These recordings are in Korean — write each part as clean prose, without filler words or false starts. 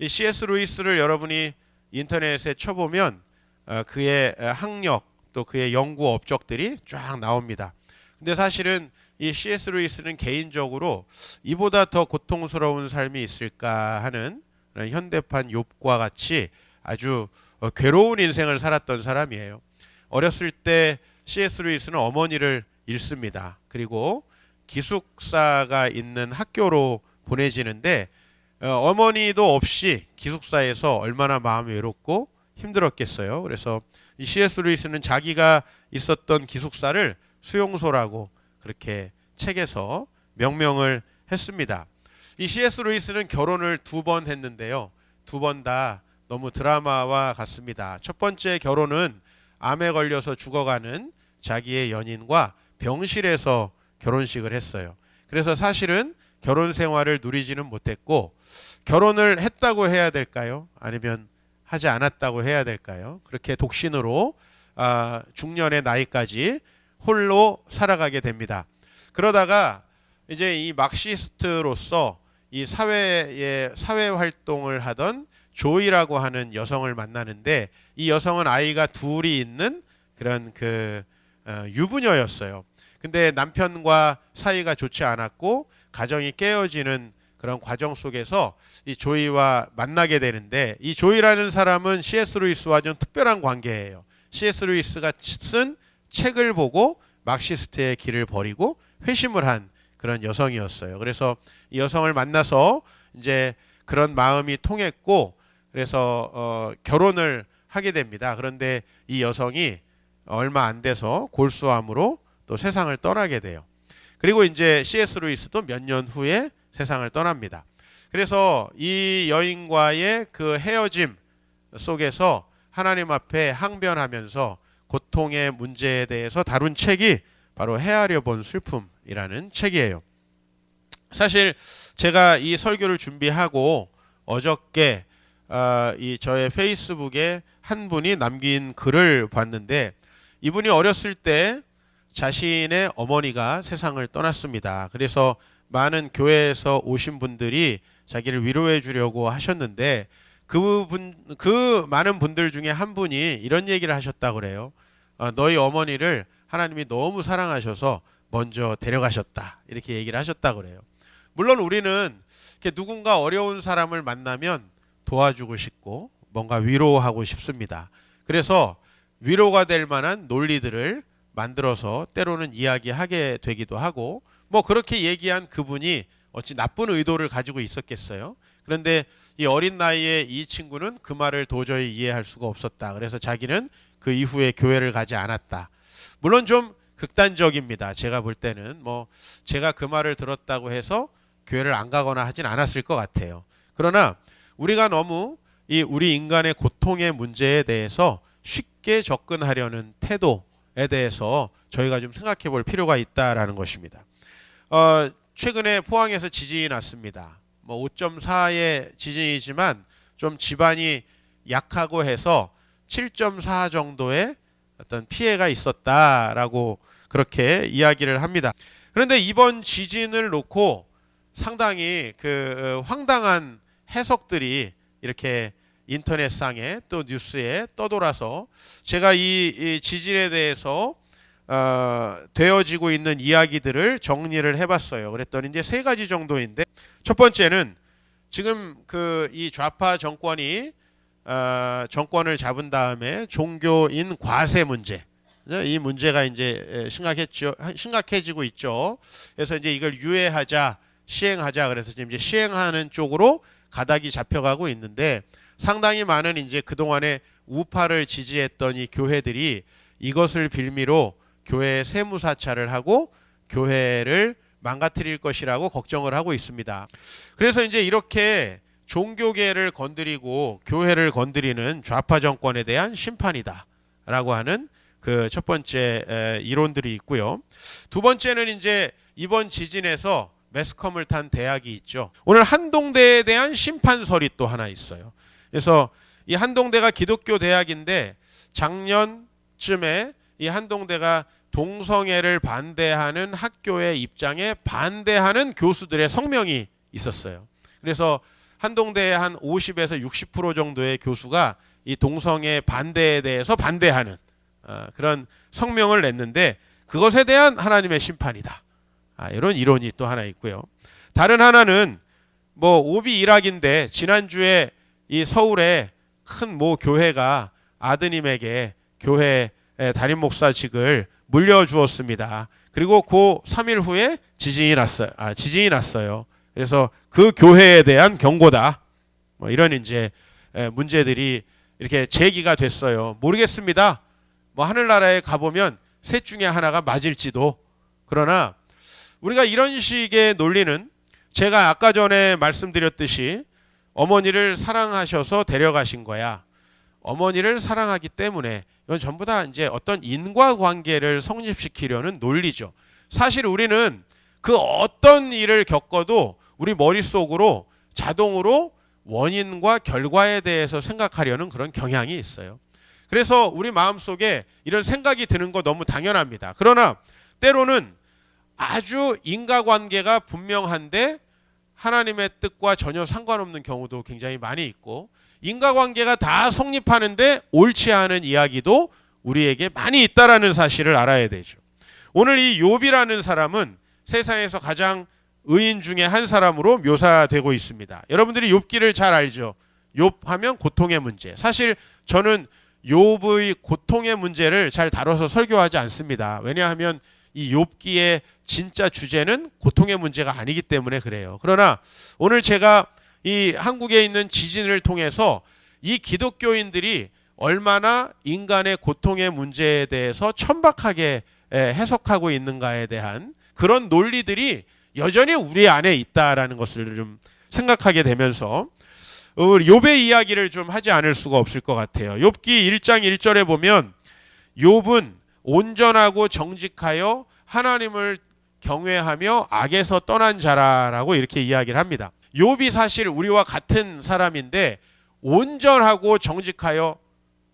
이 C.S. 루이스를 여러분이 인터넷에 쳐보면 그의 학력 또 그의 연구 업적들이 쫙 나옵니다. 근데 사실은 이 C.S. 루이스는 개인적으로 이보다 더 고통스러운 삶이 있을까 하는 현대판 욥과 같이 아주 괴로운 인생을 살았던 사람이에요. 어렸을 때 C.S. 루이스는 어머니를 잃습니다. 그리고 기숙사가 있는 학교로 보내지는데 어머니도 없이 기숙사에서 얼마나 마음이 외롭고 힘들었겠어요. 그래서 이 C.S. 루이스는 자기가 있었던 기숙사를 수용소라고 그렇게 책에서 명명을 했습니다. 이 C.S. 루이스는 결혼을 2번 했는데요. 2번 다 너무 드라마와 같습니다. 첫 번째 결혼은 암에 걸려서 죽어가는 자기의 연인과 병실에서 결혼식을 했어요. 그래서 사실은 결혼 생활을 누리지는 못했고, 결혼을 했다고 해야 될까요? 아니면 하지 않았다고 해야 될까요? 그렇게 독신으로 중년의 나이까지 홀로 살아가게 됩니다. 그러다가 이제 이 막시스트로서 이 사회 활동을 하던 조이라고 하는 여성을 만나는데, 이 여성은 아이가 2이 있는 그런 유부녀였어요. 근데 남편과 사이가 좋지 않았고 가정이 깨어지는 그런 과정 속에서 이 조이와 만나게 되는데, 이 조이라는 사람은 C.S. 루이스와 좀 특별한 관계예요. C.S. 루이스가 쓴 책을 보고 막시스트의 길을 버리고 회심을 한 그런 여성이었어요. 그래서 이 여성을 만나서 이제 그런 마음이 통했고, 그래서 결혼을 하게 됩니다. 그런데 이 여성이 얼마 안 돼서 골수암으로 또 세상을 떠나게 돼요. 그리고 이제 C.S. 루이스도 몇 년 후에 세상을 떠납니다. 그래서 이 여인과의 그 헤어짐 속에서 하나님 앞에 항변하면서 고통의 문제에 대해서 다룬 책이 바로 헤아려 본 슬픔이라는 책이에요. 사실 제가 이 설교를 준비하고 어저께 이 저의 페이스북에 한 분이 남긴 글을 봤는데, 이분이 어렸을 때 자신의 어머니가 세상을 떠났습니다. 그래서 많은 교회에서 오신 분들이 자기를 위로해 주려고 하셨는데, 그 많은 분들 중에 한 분이 이런 얘기를 하셨다고 그래요. 너희 어머니를 하나님이 너무 사랑하셔서 먼저 데려가셨다, 이렇게 얘기를 하셨다고 그래요. 물론 우리는 누군가 어려운 사람을 만나면 도와주고 싶고 뭔가 위로하고 싶습니다. 그래서 위로가 될 만한 논리들을 만들어서 때로는 이야기하게 되기도 하고, 뭐 그렇게 얘기한 그분이 어찌 나쁜 의도를 가지고 있었겠어요. 그런데 이 어린 나이에 이 친구는 그 말을 도저히 이해할 수가 없었다. 그래서 자기는 그 이후에 교회를 가지 않았다. 물론 좀 극단적입니다. 제가 볼 때는 뭐 제가 그 말을 들었다고 해서 교회를 안 가거나 하진 않았을 것 같아요. 그러나 우리가 너무 이 우리 인간의 고통의 문제에 대해서 쉽게 접근하려는 태도에 대해서 저희가 좀 생각해 볼 필요가 있다라는 것입니다. 최근에 포항에서 지진이 났습니다. 뭐 5.4의 지진이지만 좀 지반이 약하고 해서 7.4 정도의 어떤 피해가 있었다라고 그렇게 이야기를 합니다. 그런데 이번 지진을 놓고 상당히 황당한 해석들이 이렇게 인터넷상에 또 뉴스에 떠돌아서, 제가 이 지진에 대해서 되어지고 있는 이야기들을 정리를 해봤어요. 그랬더니 이제 3가지 정도인데, 첫 번째는 지금 이 좌파 정권이 정권을 잡은 다음에 종교인 과세 문제, 이 문제가 이제 심각해지고 있죠. 그래서 이제 이걸 유예하자, 시행하자, 그래서 지금 이제 시행하는 쪽으로 가닥이 잡혀가고 있는데, 상당히 많은 이제 그동안에 우파를 지지했던 이 교회들이 이것을 빌미로 교회에 세무사찰을 하고 교회를 망가뜨릴 것이라고 걱정을 하고 있습니다. 그래서 이제 이렇게 종교계를 건드리고 교회를 건드리는 좌파 정권에 대한 심판이다라고 하는 그 첫 번째 이론들이 있고요. 두 번째는 이제 이번 지진에서 매스컴을 탄 대학이 있죠. 오늘 한동대에 대한 심판설이 또 하나 있어요. 그래서 이 한동대가 기독교 대학인데, 작년쯤에 이 한동대가 동성애를 반대하는 학교의 입장에 반대하는 교수들의 성명이 있었어요. 그래서 한동대의 한 50에서 60% 정도의 교수가 이 동성애 반대에 대해서 반대하는 그런 성명을 냈는데 그것에 대한 하나님의 심판이다. 이런 이론이 또 하나 있고요. 다른 하나는 뭐 오비 일학인데 지난주에 이 서울에 큰 모 교회가 아드님에게 교회 담임 목사직을 물려주었습니다. 그리고 그 3일 후에 지진이 났어요. 그래서 그 교회에 대한 경고다. 뭐 이런 이제 문제들이 이렇게 제기가 됐어요. 모르겠습니다. 뭐 하늘나라에 가보면 셋 중에 하나가 맞을지도. 그러나 우리가 이런 식의 논리는 제가 아까 전에 말씀드렸듯이 어머니를 사랑하셔서 데려가신 거야. 어머니를 사랑하기 때문에 이건 전부 다 이제 어떤 인과관계를 성립시키려는 논리죠. 사실 우리는 그 어떤 일을 겪어도 우리 머릿속으로 자동으로 원인과 결과에 대해서 생각하려는 그런 경향이 있어요. 그래서 우리 마음속에 이런 생각이 드는 거 너무 당연합니다. 그러나 때로는 아주 인과관계가 분명한데 하나님의 뜻과 전혀 상관없는 경우도 굉장히 많이 있고 인과관계가 다 성립하는데 옳지 않은 이야기도 우리에게 많이 있다라는 사실을 알아야 되죠. 오늘 이 욥이라는 사람은 세상에서 가장 의인 중에 한 사람으로 묘사되고 있습니다. 여러분들이 욥기를 잘 알죠. 욥하면 고통의 문제. 사실 저는 욥의 고통의 문제를 잘 다뤄서 설교하지 않습니다. 왜냐하면 이 욥기의 진짜 주제는 고통의 문제가 아니기 때문에 그래요. 그러나 오늘 제가 이 한국에 있는 지진을 통해서 이 기독교인들이 얼마나 인간의 고통의 문제에 대해서 천박하게 해석하고 있는가에 대한 그런 논리들이 여전히 우리 안에 있다라는 것을 좀 생각하게 되면서 욥의 이야기를 좀 하지 않을 수가 없을 것 같아요. 욥기 1장 1절에 보면 욥은 온전하고 정직하여 하나님을 경외하며 악에서 떠난 자라라고 이렇게 이야기를 합니다. 욥이 사실 우리와 같은 사람인데 온전하고 정직하여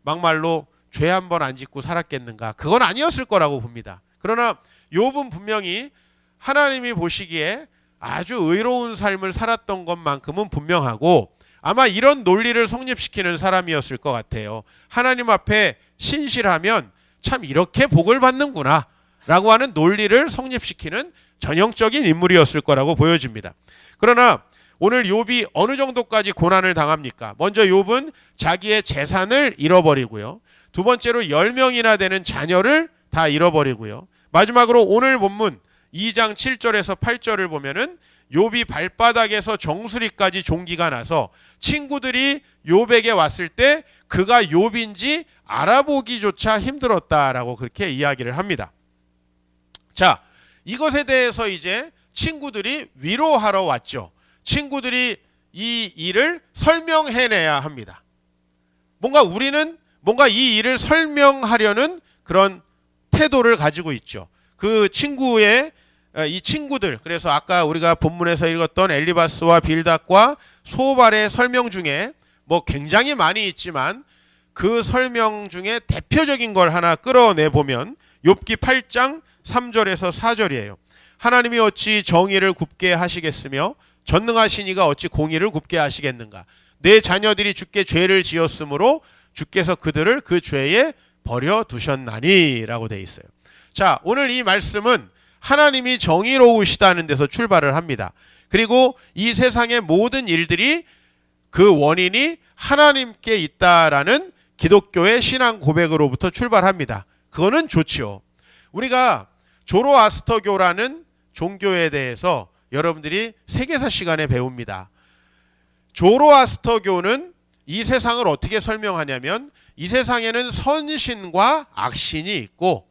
막말로 죄 한 번 안 짓고 살았겠는가? 그건 아니었을 거라고 봅니다. 그러나 욥은 분명히 하나님이 보시기에 아주 의로운 삶을 살았던 것만큼은 분명하고 아마 이런 논리를 성립시키는 사람이었을 것 같아요. 하나님 앞에 신실하면 참 이렇게 복을 받는구나 라고 하는 논리를 성립시키는 전형적인 인물이었을 거라고 보여집니다. 그러나 오늘 욥이 어느 정도까지 고난을 당합니까? 먼저 욥은 자기의 재산을 잃어버리고요. 두 번째로 10명이나 되는 자녀를 다 잃어버리고요. 마지막으로 오늘 본문 2장 7절에서 8절을 보면은 욥이 발바닥에서 정수리까지 종기가 나서 친구들이 욥에게 왔을 때 그가 욥인지 알아보기조차 힘들었다라고 그렇게 이야기를 합니다. 자, 이것에 대해서 이제 친구들이 위로하러 왔죠. 친구들이 이 일을 설명해내야 합니다. 우리는 이 일을 설명하려는 그런 태도를 가지고 있죠. 그 친구의 이 친구들, 그래서 아까 우리가 본문에서 읽었던 엘리바스와 빌닷과 소발의 설명 중에 뭐 굉장히 많이 있지만 그 설명 중에 대표적인 걸 하나 끌어내 보면 욥기 8장 3절에서 4절이에요. 하나님이 어찌 정의를 굽게 하시겠으며 전능하신 이가 어찌 공의를 굽게 하시겠는가? 내 자녀들이 주께 죄를 지었으므로 주께서 그들을 그 죄에 버려두셨나니 라고 되어 있어요. 자, 오늘 이 말씀은 하나님이 정의로우시다는 데서 출발을 합니다. 그리고 이 세상의 모든 일들이 그 원인이 하나님께 있다라는 기독교의 신앙 고백으로부터 출발합니다. 그거는 좋지요. 우리가 조로아스터교라는 종교에 대해서 여러분들이 세계사 시간에 배웁니다. 조로아스터교는 이 세상을 어떻게 설명하냐면 이 세상에는 선신과 악신이 있고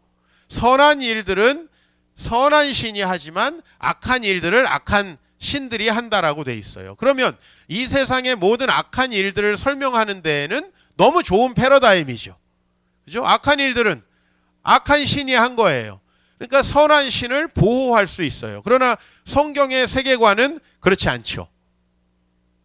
선한 일들은 선한 신이 하지만 악한 일들을 악한 신들이 한다라고 돼 있어요. 그러면 이 세상의 모든 악한 일들을 설명하는 데에는 너무 좋은 패러다임이죠. 그죠? 악한 일들은 악한 신이 한 거예요. 그러니까 선한 신을 보호할 수 있어요. 그러나 성경의 세계관은 그렇지 않죠.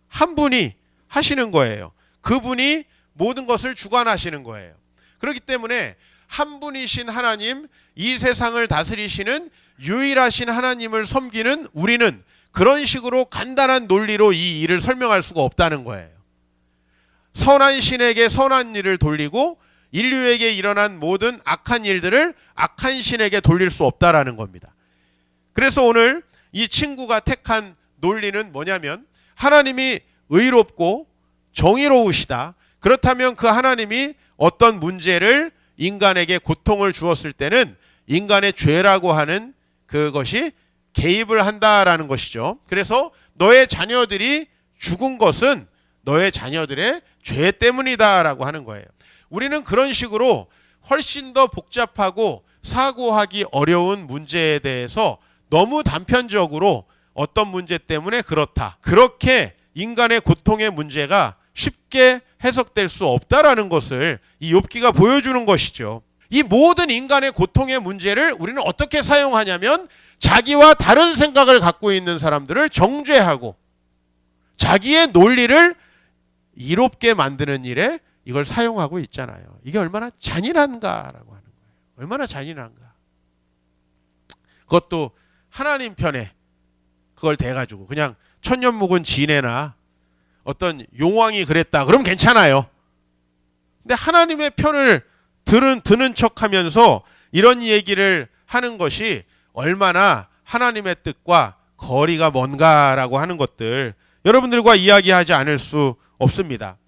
한 분이 하시는 거예요. 그분이 모든 것을 주관하시는 거예요. 그렇기 때문에 한 분이신 하나님, 이 세상을 다스리시는 유일하신 하나님을 섬기는 우리는 그런 식으로 간단한 논리로 이 일을 설명할 수가 없다는 거예요. 선한 신에게 선한 일을 돌리고 인류에게 일어난 모든 악한 일들을 악한 신에게 돌릴 수 없다라는 겁니다. 그래서 오늘 이 친구가 택한 논리는 뭐냐면, 하나님이 의롭고 정의로우시다. 그렇다면 그 하나님이 어떤 문제를 인간에게 고통을 주었을 때는 인간의 죄라고 하는 그것이 개입을 한다라는 것이죠. 그래서 너의 자녀들이 죽은 것은 너의 자녀들의 죄 때문이다라고 하는 거예요. 우리는 그런 식으로 훨씬 더 복잡하고 사고하기 어려운 문제에 대해서 너무 단편적으로 어떤 문제 때문에 그렇다, 그렇게 인간의 고통의 문제가 쉽게 해석될 수 없다라는 것을 이 욥기가 보여주는 것이죠. 이 모든 인간의 고통의 문제를 우리는 어떻게 사용하냐면, 자기와 다른 생각을 갖고 있는 사람들을 정죄하고 자기의 논리를 이롭게 만드는 일에 이걸 사용하고 있잖아요. 이게 얼마나 잔인한가라고 하는 거예요. 얼마나 잔인한가. 그것도 하나님 편에 그걸 대가지고 그냥 천년 묵은 진해나 어떤 용왕이 그랬다 그럼 괜찮아요. 근데 하나님의 편을 드는 척하면서 이런 얘기를 하는 것이 얼마나 하나님의 뜻과 거리가 먼가라고 하는 것들, 여러분들과 이야기하지 않을 수 없습니다.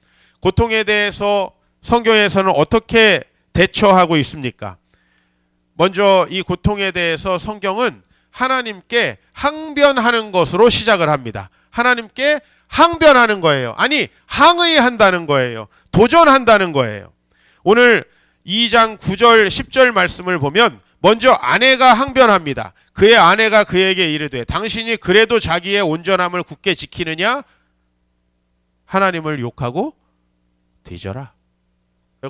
고통에 대해서 성경에서는 어떻게 대처하고 있습니까? 먼저 이 고통에 대해서 성경은 하나님께 항변하는 것으로 시작을 합니다. 하나님께 항변하는 거예요. 아니, 항의한다는 거예요. 도전한다는 거예요. 오늘 2장 9절 10절 말씀을 보면 먼저 아내가 항변합니다. 그의 아내가 그에게 이르되 당신이 그래도 자기의 온전함을 굳게 지키느냐? 하나님을 욕하고 뒤져라.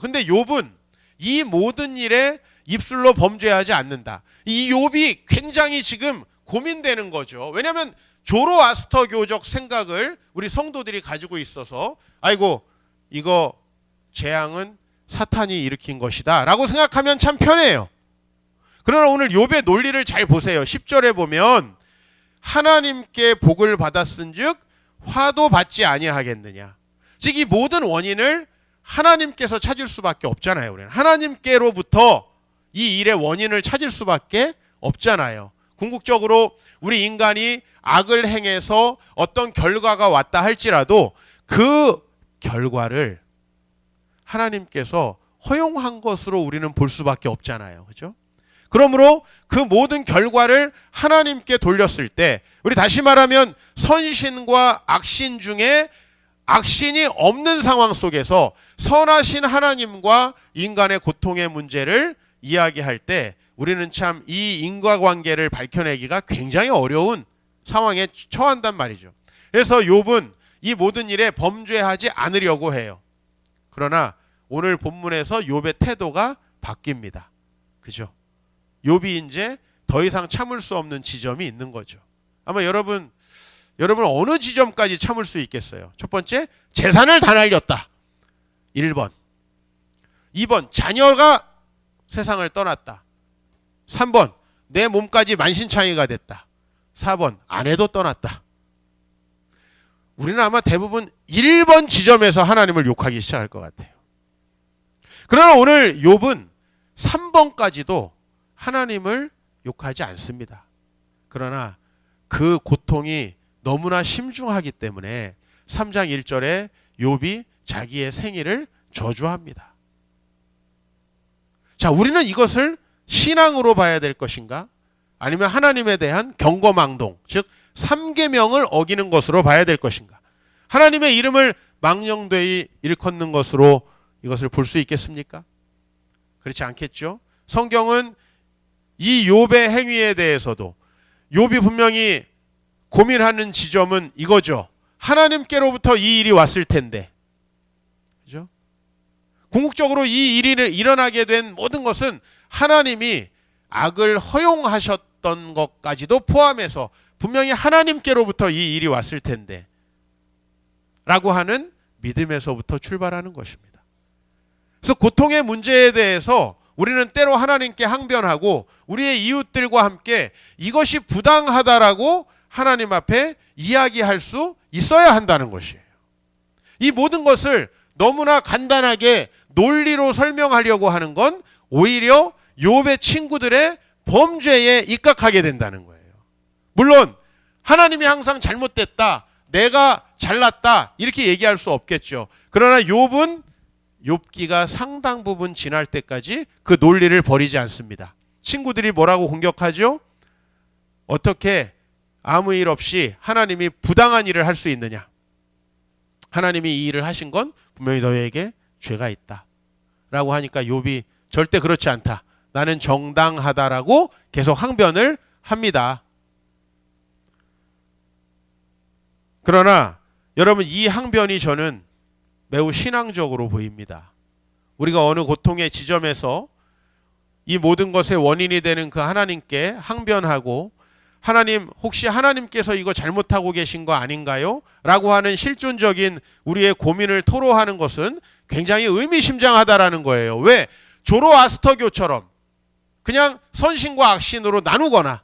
근데 욥은 이 모든 일에 입술로 범죄하지 않는다. 이 욥이 굉장히 지금 고민되는 거죠. 왜냐하면 조로아스터 교적 생각을 우리 성도들이 가지고 있어서, 아이고 이거 재앙은 사탄이 일으킨 것이다 라고 생각하면 참 편해요. 그러나 오늘 욥의 논리를 잘 보세요. 10절에 보면 하나님께 복을 받았은즉 화도 받지 아니하겠느냐. 즉 이 모든 원인을 하나님께서 찾을 수밖에 없잖아요. 우리는 하나님께로부터 이 일의 원인을 찾을 수밖에 없잖아요. 궁극적으로 우리 인간이 악을 행해서 어떤 결과가 왔다 할지라도 그 결과를 하나님께서 허용한 것으로 우리는 볼 수밖에 없잖아요. 그렇죠? 그러므로 그 모든 결과를 하나님께 돌렸을 때, 우리 다시 말하면 선신과 악신 중에 악신이 없는 상황 속에서 선하신 하나님과 인간의 고통의 문제를 이야기할 때 우리는 참 이 인과관계를 밝혀내기가 굉장히 어려운 상황에 처한단 말이죠. 그래서 욥은 이 모든 일에 범죄하지 않으려고 해요. 그러나 오늘 본문에서 욥의 태도가 바뀝니다. 그죠? 욥이 이제 더 이상 참을 수 없는 지점이 있는 거죠. 아마 여러분 어느 지점까지 참을 수 있겠어요? 첫 번째, 재산을 다 날렸다. 1번. 2번, 자녀가 세상을 떠났다. 3번, 내 몸까지 만신창이가 됐다. 4번, 아내도 떠났다. 우리는 아마 대부분 1번 지점에서 하나님을 욕하기 시작할 것 같아요. 그러나 오늘 욥은 3번까지도 하나님을 욕하지 않습니다. 그러나 그 고통이 너무나 심중하기 때문에 3장 1절에 욥이 자기의 생일을 저주합니다. 자, 우리는 이것을 신앙으로 봐야 될 것인가? 아니면 하나님에 대한 경거망동, 즉 3계명을 어기는 것으로 봐야 될 것인가? 하나님의 이름을 망령되이 일컫는 것으로 이것을 볼 수 있겠습니까? 그렇지 않겠죠? 성경은 이 욥의 행위에 대해서도 욥이 분명히 고민하는 지점은 이거죠. 하나님께로부터 이 일이 왔을 텐데, 그죠? 궁극적으로 이 일이 일어나게 된 모든 것은 하나님이 악을 허용하셨던 것까지도 포함해서 분명히 하나님께로부터 이 일이 왔을 텐데 라고 하는 믿음에서부터 출발하는 것입니다. 그래서 고통의 문제에 대해서 우리는 때로 하나님께 항변하고 우리의 이웃들과 함께 이것이 부당하다라고 하나님 앞에 이야기할 수 있어야 한다는 것이에요. 이 모든 것을 너무나 간단하게 논리로 설명하려고 하는 건 오히려 욥의 친구들의 범죄에 입각하게 된다는 거예요. 물론 하나님이 항상 잘못됐다, 내가 잘났다 이렇게 얘기할 수 없겠죠. 그러나 욥은 욥기가 상당 부분 지날 때까지 그 논리를 버리지 않습니다. 친구들이 뭐라고 공격하죠? 어떻게 아무 일 없이 하나님이 부당한 일을 할 수 있느냐? 하나님이 이 일을 하신 건 분명히 너희에게 죄가 있다 라고 하니까 욥이 절대 그렇지 않다, 나는 정당하다라고 계속 항변을 합니다. 그러나 여러분, 이 항변이 저는 매우 신앙적으로 보입니다. 우리가 어느 고통의 지점에서 이 모든 것의 원인이 되는 그 하나님께 항변하고, 하나님, 혹시 하나님께서 이거 잘못하고 계신 거 아닌가요? 라고 하는 실존적인 우리의 고민을 토로하는 것은 굉장히 의미심장하다라는 거예요. 왜? 조로아스터교처럼 그냥 선신과 악신으로 나누거나,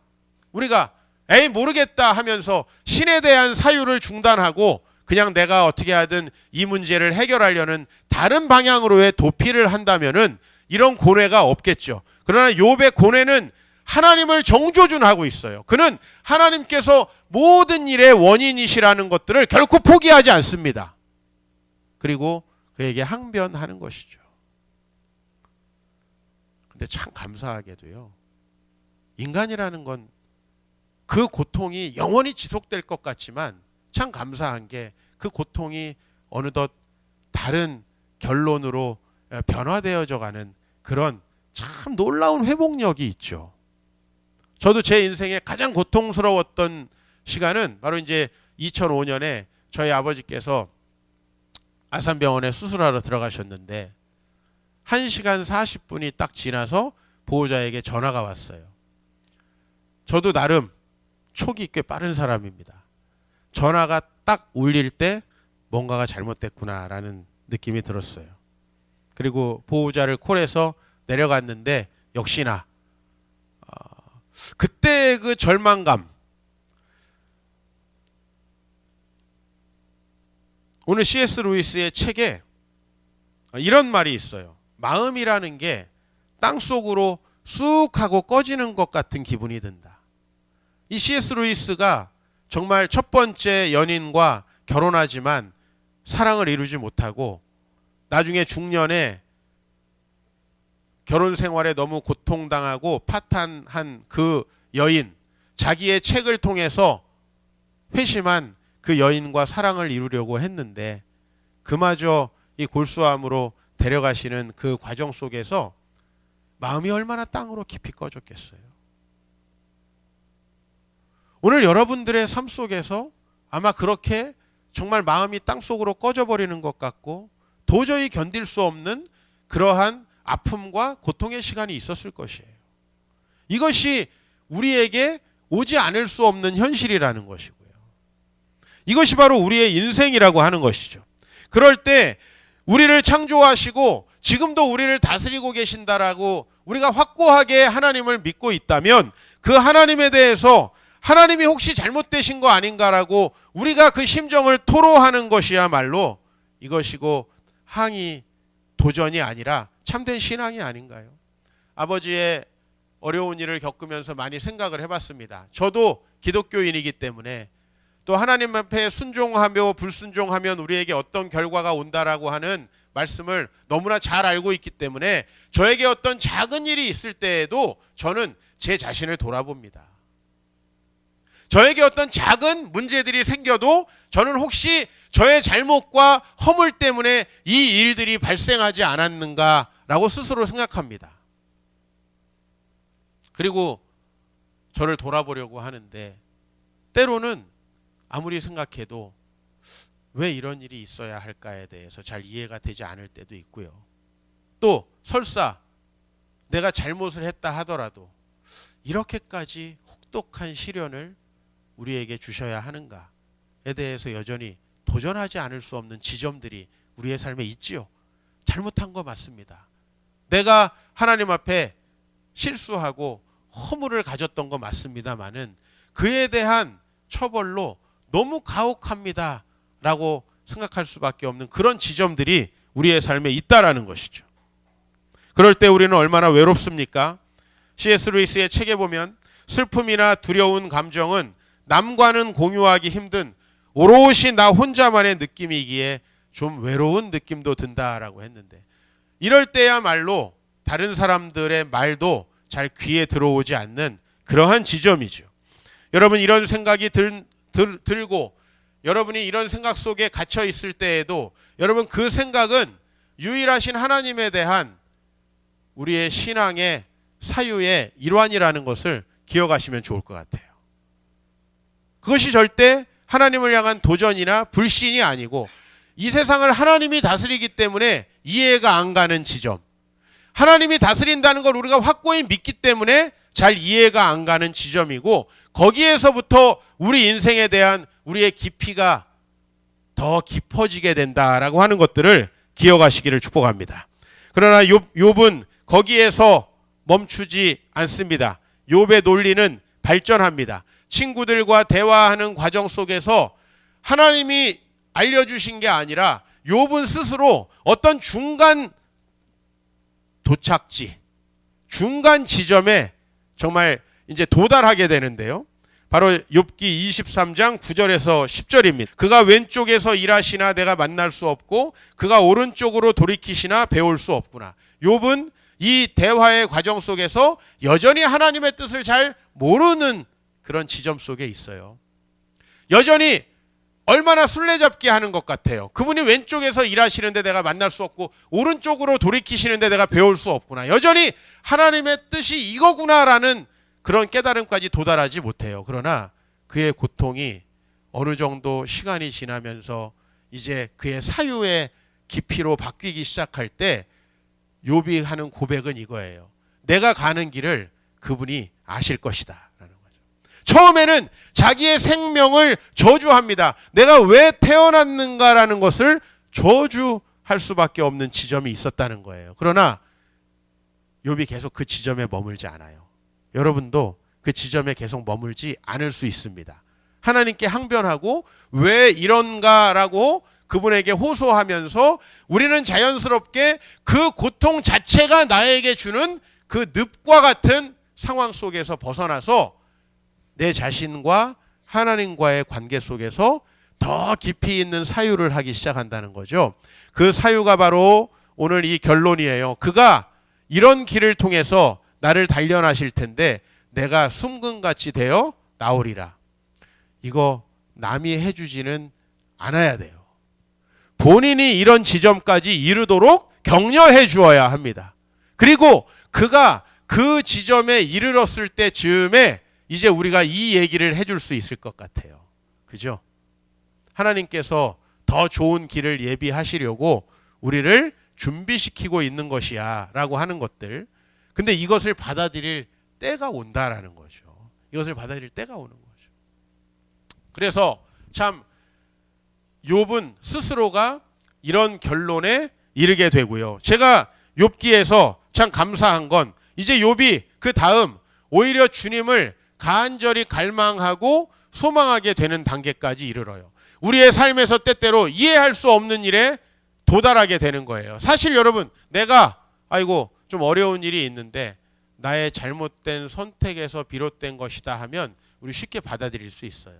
우리가 에이 모르겠다 하면서 신에 대한 사유를 중단하고 그냥 내가 어떻게 하든 이 문제를 해결하려는 다른 방향으로의 도피를 한다면은 이런 고뇌가 없겠죠. 그러나 욥의 고뇌는 하나님을 정조준하고 있어요. 그는 하나님께서 모든 일의 원인이시라는 것들을 결코 포기하지 않습니다. 그리고 그에게 항변하는 것이죠. 근데 참 감사하게도요, 인간이라는 건 그 고통이 영원히 지속될 것 같지만 참 감사한 게 그 고통이 어느덧 다른 결론으로 변화되어져 가는 그런 참 놀라운 회복력이 있죠. 저도 제 인생에 가장 고통스러웠던 시간은 바로 이제 2005년에 저희 아버지께서 아산병원에 수술하러 들어가셨는데 1시간 40분이 딱 지나서 보호자에게 전화가 왔어요. 저도 나름 촉이 꽤 빠른 사람입니다. 전화가 딱 울릴 때 뭔가가 잘못됐구나라는 느낌이 들었어요. 그리고 보호자를 콜해서 내려갔는데 역시나 그때 그 절망감, 오늘 C.S. 루이스의 책에 이런 말이 있어요. 마음이라는 게 땅속으로 쑥 하고 꺼지는 것 같은 기분이 든다. 이 C.S. 루이스가 정말 첫 번째 연인과 결혼하지만 사랑을 이루지 못하고 나중에 중년에 결혼 생활에 너무 고통당하고 파탄한 그 여인, 자기의 책을 통해서 회심한 그 여인과 사랑을 이루려고 했는데 그마저 이 골수암으로 데려가시는 그 과정 속에서 마음이 얼마나 땅으로 깊이 꺼졌겠어요. 오늘 여러분들의 삶 속에서 아마 그렇게 정말 마음이 땅속으로 꺼져버리는 것 같고 도저히 견딜 수 없는 그러한 아픔과 고통의 시간이 있었을 것이에요. 이것이 우리에게 오지 않을 수 없는 현실이라는 것이고요. 이것이 바로 우리의 인생이라고 하는 것이죠. 그럴 때 우리를 창조하시고 지금도 우리를 다스리고 계신다라고 우리가 확고하게 하나님을 믿고 있다면 그 하나님에 대해서 하나님이 혹시 잘못되신 거 아닌가라고 우리가 그 심정을 토로하는 것이야말로 이것이고 항의, 도전이 아니라 참된 신앙이 아닌가요? 아버지의 어려운 일을 겪으면서 많이 생각을 해봤습니다. 저도 기독교인이기 때문에 또 하나님 앞에 순종하며 불순종하면 우리에게 어떤 결과가 온다라고 하는 말씀을 너무나 잘 알고 있기 때문에 저에게 어떤 작은 일이 있을 때에도 저는 제 자신을 돌아봅니다. 저에게 어떤 작은 문제들이 생겨도 저는 혹시 저의 잘못과 허물 때문에 이 일들이 발생하지 않았는가라고 스스로 생각합니다. 그리고 저를 돌아보려고 하는데 때로는 아무리 생각해도 왜 이런 일이 있어야 할까에 대해서 잘 이해가 되지 않을 때도 있고요. 또 설사 내가 잘못을 했다 하더라도 이렇게까지 혹독한 시련을 우리에게 주셔야 하는가에 대해서 여전히 도전하지 않을 수 없는 지점들이 우리의 삶에 있지요. 잘못한 거 맞습니다. 내가 하나님 앞에 실수하고 허물을 가졌던 거 맞습니다만은 그에 대한 처벌로 너무 가혹합니다 라고 생각할 수밖에 없는 그런 지점들이 우리의 삶에 있다라는 것이죠. 그럴 때 우리는 얼마나 외롭습니까? C.S. 루이스의 책에 보면 슬픔이나 두려운 감정은 남과는 공유하기 힘든 오롯이 나 혼자만의 느낌이기에 좀 외로운 느낌도 든다라고 했는데, 이럴 때야말로 다른 사람들의 말도 잘 귀에 들어오지 않는 그러한 지점이죠. 여러분, 이런 생각이 들고 여러분이 이런 생각 속에 갇혀 있을 때에도 여러분, 그 생각은 유일하신 하나님에 대한 우리의 신앙의 사유의 일환이라는 것을 기억하시면 좋을 것 같아요. 그것이 절대 하나님을 향한 도전이나 불신이 아니고, 이 세상을 하나님이 다스리기 때문에 이해가 안 가는 지점, 하나님이 다스린다는 걸 우리가 확고히 믿기 때문에 잘 이해가 안 가는 지점이고, 거기에서부터 우리 인생에 대한 우리의 깊이가 더 깊어지게 된다라고 하는 것들을 기억하시기를 축복합니다. 그러나 욥은 거기에서 멈추지 않습니다. 욥의 논리는 발전합니다. 친구들과 대화하는 과정 속에서 하나님이 알려주신 게 아니라 욥은 스스로 어떤 중간 도착지, 중간 지점에 정말 이제 도달하게 되는데요. 바로 욥기 23장 9절에서 10절입니다. 그가 왼쪽에서 일하시나 내가 만날 수 없고 그가 오른쪽으로 돌이키시나 배울 수 없구나. 욥은 이 대화의 과정 속에서 여전히 하나님의 뜻을 잘 모르는 그런 지점 속에 있어요. 여전히 얼마나 술래잡기 하는 것 같아요. 그분이 왼쪽에서 일하시는데 내가 만날 수 없고 오른쪽으로 돌이키시는데 내가 배울 수 없구나. 여전히 하나님의 뜻이 이거구나라는 그런 깨달음까지 도달하지 못해요. 그러나 그의 고통이 어느 정도 시간이 지나면서 이제 그의 사유의 깊이로 바뀌기 시작할 때 욥이 하는 고백은 이거예요. 내가 가는 길을 그분이 아실 것이다 라는 거죠. 처음에는 자기의 생명을 저주합니다. 내가 왜 태어났는가라는 것을 저주할 수밖에 없는 지점이 있었다는 거예요. 그러나 욥이 계속 그 지점에 머물지 않아요. 여러분도 그 지점에 계속 머물지 않을 수 있습니다. 하나님께 항변하고 왜 이런가라고 그분에게 호소하면서 우리는 자연스럽게 그 고통 자체가 나에게 주는 그 늪과 같은 상황 속에서 벗어나서 내 자신과 하나님과의 관계 속에서 더 깊이 있는 사유를 하기 시작한다는 거죠. 그 사유가 바로 오늘 이 결론이에요. 그가 이런 길을 통해서 나를 단련하실 텐데 내가 숨금같이 되어 나오리라. 이거 남이 해주지는 않아야 돼요. 본인이 이런 지점까지 이르도록 격려해 주어야 합니다. 그리고 그가 그 지점에 이르렀을 때 즈음에 이제 우리가 이 얘기를 해줄 수 있을 것 같아요. 그죠? 하나님께서 더 좋은 길을 예비하시려고 우리를 준비시키고 있는 것이야 라고 하는 것들. 근데 이것을 받아들일 때가 온다라는 거죠. 이것을 받아들일 때가 오는 거죠. 그래서 참 욥은 스스로가 이런 결론에 이르게 되고요. 제가 욥기에서 참 감사한 건 이제 욥이 그 다음 오히려 주님을 간절히 갈망하고 소망하게 되는 단계까지 이르러요. 우리의 삶에서 때때로 이해할 수 없는 일에 도달하게 되는 거예요. 사실 여러분, 내가 좀 어려운 일이 있는데 나의 잘못된 선택에서 비롯된 것이다 하면 우리 쉽게 받아들일 수 있어요.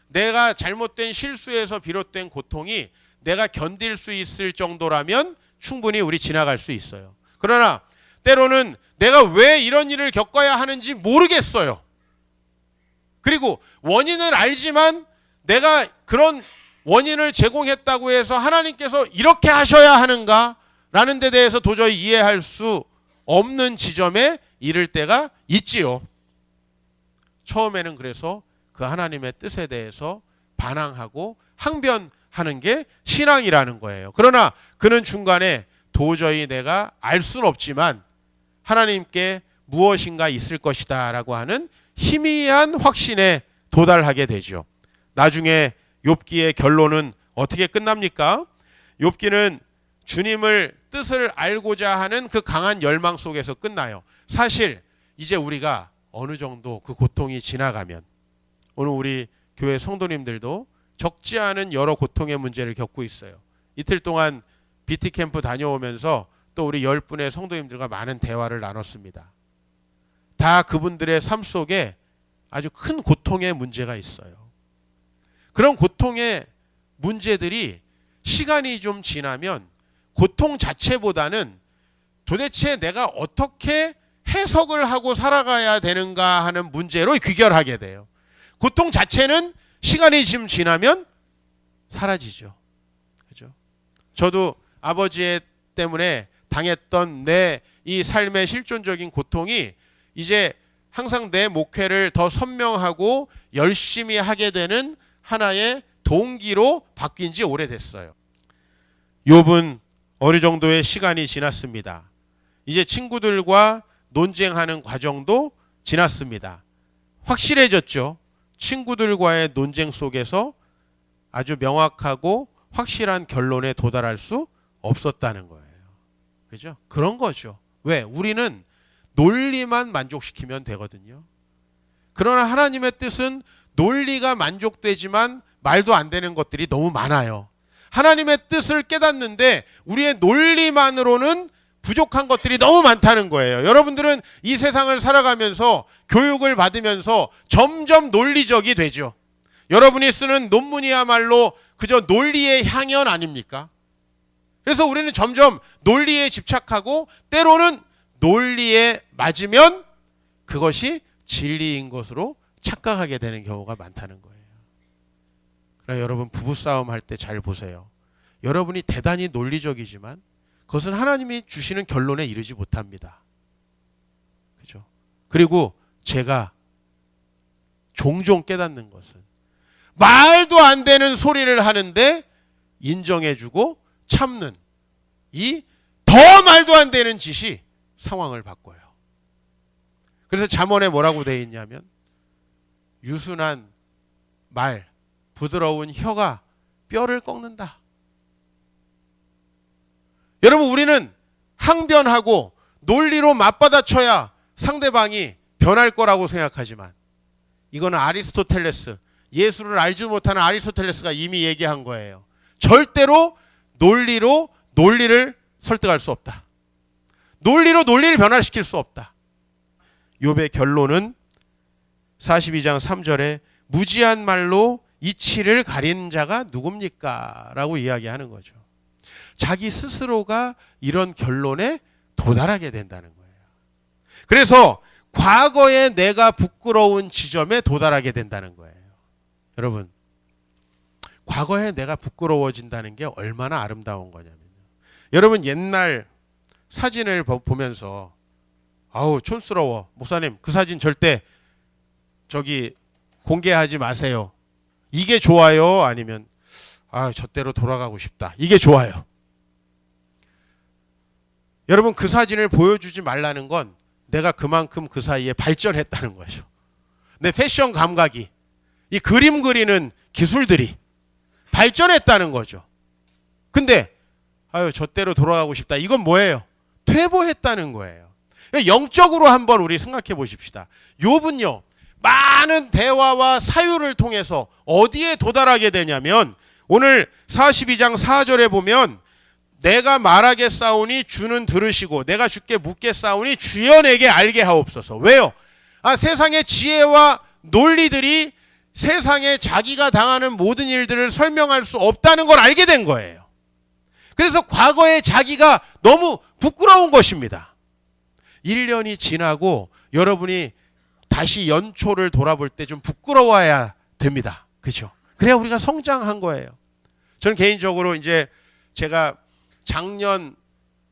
내가 잘못된 실수에서 비롯된 고통이 내가 견딜 수 있을 정도라면 충분히 우리 지나갈 수 있어요. 그러나 때로는 내가 왜 이런 일을 겪어야 하는지 모르겠어요. 그리고 원인을 알지만 내가 그런 원인을 제공했다고 해서 하나님께서 이렇게 하셔야 하는가라는 데 대해서 도저히 이해할 수 없는 지점에 이를 때가 있지요. 처음에는 그래서 그 하나님의 뜻에 대해서 반항하고 항변하는 게 신앙이라는 거예요. 그러나 그는 중간에 도저히 내가 알 수는 없지만 하나님께 무엇인가 있을 것이다 라고 하는 희미한 확신에 도달하게 되죠. 나중에 욥기의 결론은 어떻게 끝납니까? 욥기는 주님을 뜻을 알고자 하는 그 강한 열망 속에서 끝나요. 사실 이제 우리가 어느 정도 그 고통이 지나가면 오늘 우리 교회 성도님들도 적지 않은 여러 고통의 문제를 겪고 있어요. 이틀 동안 BT 캠프 다녀오면서 또 우리 10분의 성도님들과 많은 대화를 나눴습니다. 다 그분들의 삶 속에 아주 큰 고통의 문제가 있어요. 그런 고통의 문제들이 시간이 좀 지나면 고통 자체보다는 도대체 내가 어떻게 해석을 하고 살아가야 되는가 하는 문제로 귀결하게 돼요. 고통 자체는 시간이 좀 지나면 사라지죠. 그죠? 저도 아버지 때문에 당했던 내 이 삶의 실존적인 고통이 이제 항상 내 목회를 더 선명하고 열심히 하게 되는 하나의 동기로 바뀐 지 오래됐어요. 욥은 어느 정도의 시간이 지났습니다. 이제 친구들과 논쟁하는 과정도 지났습니다. 확실해졌죠. 친구들과의 논쟁 속에서 아주 명확하고 확실한 결론에 도달할 수 없었다는 거예요. 그죠? 그런 거죠. 왜? 우리는 논리만 만족시키면 되거든요. 그러나 하나님의 뜻은 논리가 만족되지만 말도 안 되는 것들이 너무 많아요. 하나님의 뜻을 깨닫는데 우리의 논리만으로는 부족한 것들이 너무 많다는 거예요. 여러분들은 이 세상을 살아가면서 교육을 받으면서 점점 논리적이 되죠. 여러분이 쓰는 논문이야말로 그저 논리의 향연 아닙니까? 그래서 우리는 점점 논리에 집착하고 때로는 논리에 맞으면 그것이 진리인 것으로 착각하게 되는 경우가 많다는 거예요. 그러나 여러분 부부싸움 할 때 잘 보세요. 여러분이 대단히 논리적이지만 그것은 하나님이 주시는 결론에 이르지 못합니다. 그죠? 그리고 제가 종종 깨닫는 것은 말도 안 되는 소리를 하는데 인정해주고 참는 이 더 말도 안 되는 짓이 상황을 바꿔요. 그래서 잠언에 뭐라고 되어 있냐면 유순한 말, 부드러운 혀가 뼈를 꺾는다. 여러분 우리는 항변하고 논리로 맞받아쳐야 상대방이 변할 거라고 생각하지만 이거는 아리스토텔레스, 예수를 알지 못하는 아리스토텔레스가 이미 얘기한 거예요. 절대로 논리로 논리를 설득할 수 없다. 논리로 논리를 변화시킬 수 없다. 욥의 결론은 42장 3절에 무지한 말로 이치를 가린 자가 누굽니까? 라고 이야기하는 거죠. 자기 스스로가 이런 결론에 도달하게 된다는 거예요. 그래서 과거에 내가 부끄러운 지점에 도달하게 된다는 거예요. 여러분, 과거에 내가 부끄러워진다는 게 얼마나 아름다운 거냐면요. 여러분 옛날 사진을 보면서 아우 촌스러워. 목사님 그 사진 절대 저기 공개하지 마세요. 이게 좋아요? 아니면 아 저때로 돌아가고 싶다. 이게 좋아요. 여러분 그 사진을 보여주지 말라는 건 내가 그만큼 그 사이에 발전했다는 거죠. 내 패션 감각이 이 그림 그리는 기술들이 발전했다는 거죠. 근데 아유 저때로 돌아가고 싶다. 이건 뭐예요? 퇴보했다는 거예요. 영적으로 한번 우리 생각해 보십시다. 욥은요. 많은 대화와 사유를 통해서 어디에 도달하게 되냐면 오늘 42장 4절에 보면 내가 말하겠사오니 주는 들으시고 내가 주께 묻겠사오니 주여 내게 알게 하옵소서. 왜요? 세상의 지혜와 논리들이 세상에 자기가 당하는 모든 일들을 설명할 수 없다는 걸 알게 된 거예요. 그래서 과거에 자기가 너무 부끄러운 것입니다. 1년이 지나고 여러분이 다시 연초를 돌아볼 때 좀 부끄러워야 됩니다. 그렇죠? 그래야 우리가 성장한 거예요. 저는 개인적으로 이제 제가 작년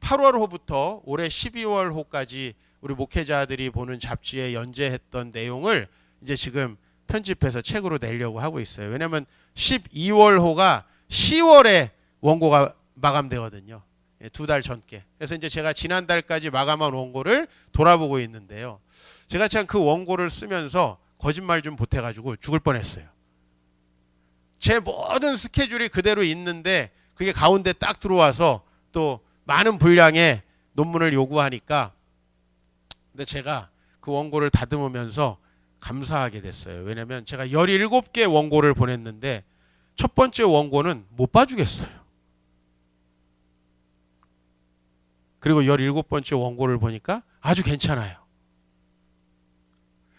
8월호부터 올해 12월호까지 우리 목회자들이 보는 잡지에 연재했던 내용을 이제 지금 편집해서 책으로 내려고 하고 있어요. 왜냐하면 12월호가 10월에 원고가 마감되거든요. 2달 전께. 그래서 이제 제가 지난달까지 마감한 원고를 돌아보고 있는데요. 제가 참 그 원고를 쓰면서 거짓말 좀 보태가지고 죽을 뻔했어요. 제 모든 스케줄이 그대로 있는데 그게 가운데 딱 들어와서 또 많은 분량의 논문을 요구하니까 근데 제가 그 원고를 다듬으면서 감사하게 됐어요. 왜냐하면 제가 17개 원고를 보냈는데 첫 번째 원고는 못 봐주겠어요. 그리고 17번째 원고를 보니까 아주 괜찮아요.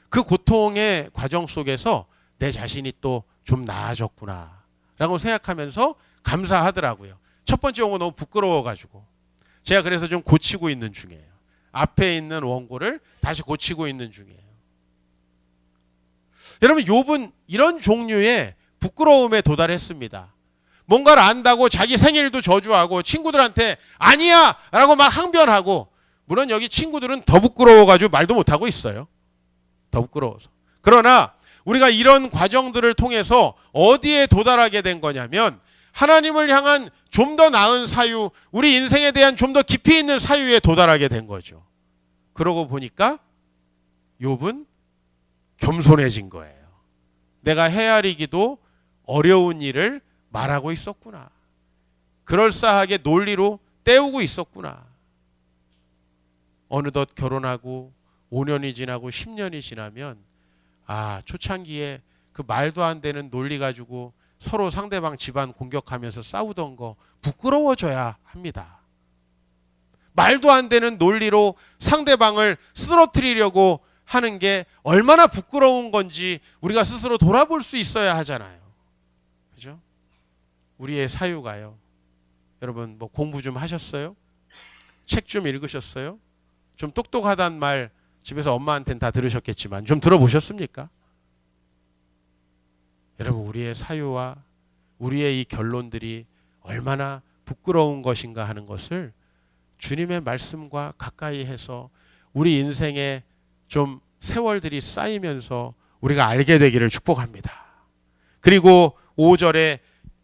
그 고통의 과정 속에서 내 자신이 또 좀 나아졌구나 라고 생각하면서 감사하더라고요. 첫 번째 원고 너무 부끄러워가지고 제가 그래서 좀 고치고 있는 중이에요. 앞에 있는 원고를 다시 고치고 있는 중이에요. 여러분, 욥은 이런 종류의 부끄러움에 도달했습니다. 뭔가를 안다고 자기 생일도 저주하고 친구들한테 아니야 라고 막 항변하고, 물론 여기 친구들은 더 부끄러워가지고 말도 못하고 있어요. 더 부끄러워서. 그러나 우리가 이런 과정들을 통해서 어디에 도달하게 된 거냐면 하나님을 향한 좀 더 나은 사유, 우리 인생에 대한 좀 더 깊이 있는 사유에 도달하게 된 거죠. 그러고 보니까 욥은 겸손해진 거예요. 내가 헤아리기도 어려운 일을 말하고 있었구나. 그럴싸하게 논리로 때우고 있었구나. 어느덧 결혼하고 5년이 지나고 10년이 지나면 초창기에 그 말도 안 되는 논리 가지고 서로 상대방 집안 공격하면서 싸우던 거 부끄러워져야 합니다. 말도 안 되는 논리로 상대방을 쓰러뜨리려고 하는 게 얼마나 부끄러운 건지 우리가 스스로 돌아볼 수 있어야 하잖아요. 그죠? 우리의 사유가요. 여러분, 뭐 공부 좀 하셨어요? 책 좀 읽으셨어요? 좀 똑똑하단 말 집에서 엄마한테는 다 들으셨겠지만 좀 들어보셨습니까? 여러분, 우리의 사유와 우리의 이 결론들이 얼마나 부끄러운 것인가 하는 것을 주님의 말씀과 가까이 해서 우리 인생에 좀 세월들이 쌓이면서 우리가 알게 되기를 축복합니다. 그리고 5절에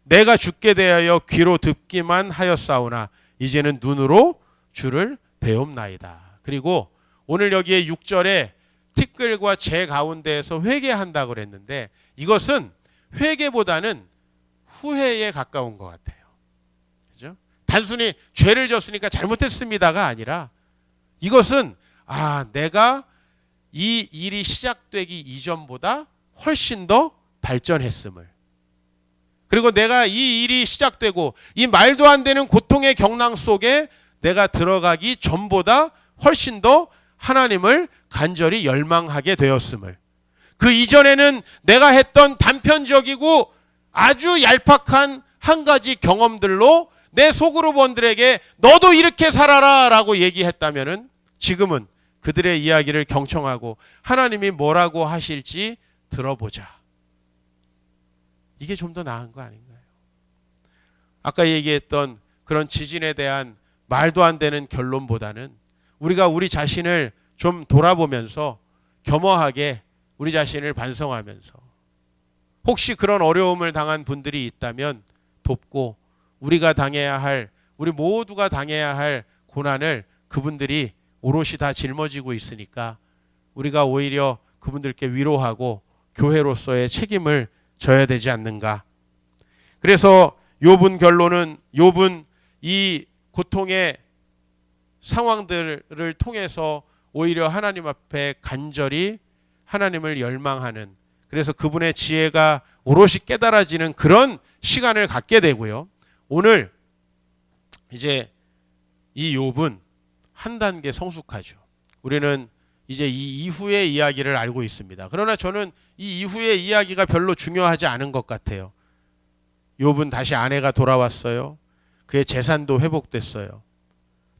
내가 죽게 대하여 귀로 듣기만 하였사오나 이제는 눈으로 주를 배움나이다. 그리고 오늘 여기에 6절에 티끌과 재 가운데에서 회개한다고 그랬는데 이것은 회개보다는 후회에 가까운 것 같아요. 그죠? 단순히 죄를 졌으니까 잘못했습니다가 아니라 이것은 내가 이 일이 시작되기 이전보다 훨씬 더 발전했음을, 그리고 내가 이 일이 시작되고 이 말도 안 되는 고통의 경랑 속에 내가 들어가기 전보다 훨씬 더 하나님을 간절히 열망하게 되었음을, 그 이전에는 내가 했던 단편적이고 아주 얄팍한 한 가지 경험들로 내 소그룹원들에게 너도 이렇게 살아라 라고 얘기했다면은 지금은 그들의 이야기를 경청하고 하나님이 뭐라고 하실지 들어보자. 이게 좀 더 나은 거 아닌가요? 아까 얘기했던 그런 지진에 대한 말도 안 되는 결론보다는 우리가 우리 자신을 좀 돌아보면서 겸허하게 우리 자신을 반성하면서 혹시 그런 어려움을 당한 분들이 있다면 돕고, 우리가 당해야 할, 우리 모두가 당해야 할 고난을 그분들이 오롯이 다 짊어지고 있으니까 우리가 오히려 그분들께 위로하고 교회로서의 책임을 져야 되지 않는가. 그래서 욥은 결론은, 욥은 이 고통의 상황들을 통해서 오히려 하나님 앞에 간절히 하나님을 열망하는, 그래서 그분의 지혜가 오롯이 깨달아지는 그런 시간을 갖게 되고요. 오늘 이제 이 욥은 한 단계 성숙하죠. 우리는 이제 이 이후의 이야기를 알고 있습니다. 그러나 저는 이 이후의 이야기가 별로 중요하지 않은 것 같아요. 욥은 다시 아내가 돌아왔어요. 그의 재산도 회복됐어요.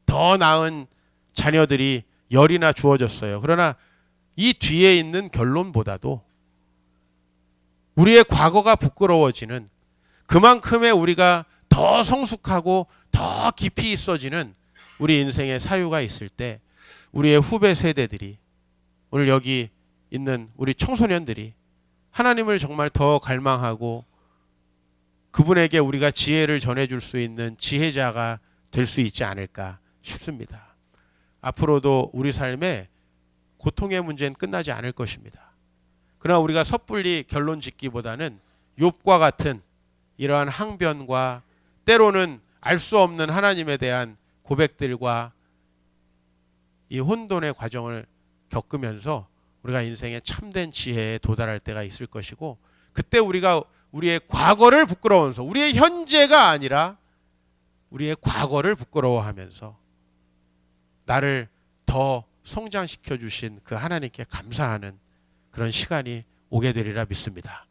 더 나은 자녀들이 열이나 주어졌어요. 그러나 이 뒤에 있는 결론보다도 우리의 과거가 부끄러워지는, 그만큼의 우리가 더 성숙하고 더 깊이 있어지는 우리 인생의 사유가 있을 때 우리의 후배 세대들이, 오늘 여기 있는 우리 청소년들이 하나님을 정말 더 갈망하고 그분에게 우리가 지혜를 전해줄 수 있는 지혜자가 될 수 있지 않을까 싶습니다. 앞으로도 우리 삶에 고통의 문제는 끝나지 않을 것입니다. 그러나 우리가 섣불리 결론 짓기보다는 욥과 같은 이러한 항변과 때로는 알 수 없는 하나님에 대한 고백들과 이 혼돈의 과정을 겪으면서 우리가 인생의 참된 지혜에 도달할 때가 있을 것이고, 그때 우리가 우리의 과거를 부끄러워하면서, 우리의 현재가 아니라 우리의 과거를 부끄러워하면서 나를 더 성장시켜 주신 그 하나님께 감사하는 그런 시간이 오게 되리라 믿습니다.